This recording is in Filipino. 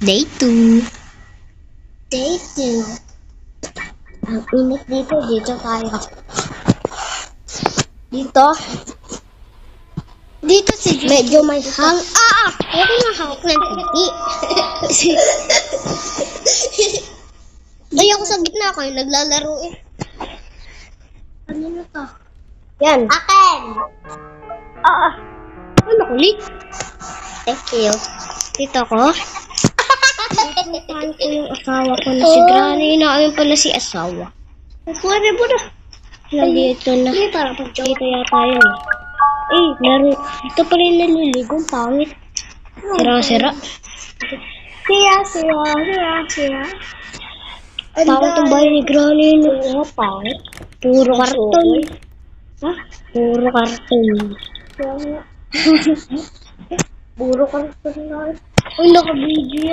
Day 2. Day 2. Ang init dito. Dito tayo. Dito. Dito si medyo may hang. Huwag na hawak ng titi. Ay, ako sa gitna ko. Yung naglalaro eh. Ano na to? Yan. Akin! Ano kulit? Thank you. Dito ko. Pupuntahan ko yung asawa ko na si Granny. Namin pala si asawa. Pwede mo na. Nandito na. Dito yata yun eh. Meron. Ito pala yung naliligong pangit. Sira-sira. Sira. Pangit ang bahay ni Granny. Pangit. Puro karton. Puro karton. Puro karton na. Uy, naka-video.